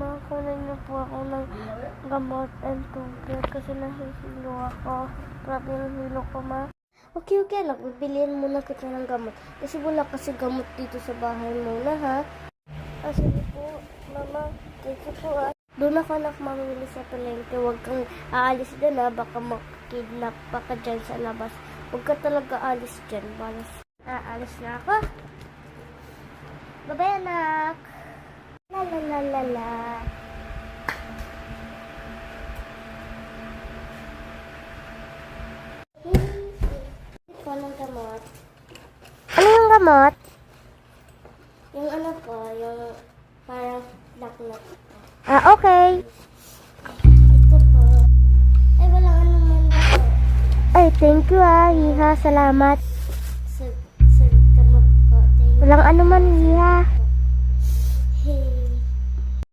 Makakunan niyo po ako ng gamot and tubig kasi nahihilo ako. Grabe yung hilo ko, ma. Okay, anak. Bibiliin muna kita ng gamot. Kasi wala kasi gamot dito sa bahay muna, ha? Sige po, mama. Thank you po, ha? Doon ako, anak, mamili sa palengke. Huwag kang aalis doon, ha? Baka makidnap pa ka dyan sa labas. Huwag ka talaga aalis dyan. Balas. Aalis na ako. Bye-bye, anak. La la la la la. Ito ng gamot. Ano yung gamot? Yung ano po, yung parang laknat. Okay. Ito po. Ay, walang ano man ako. Ay, thank you Hiha. Salamat. Sa gamot po. Walang ano man, Hiha.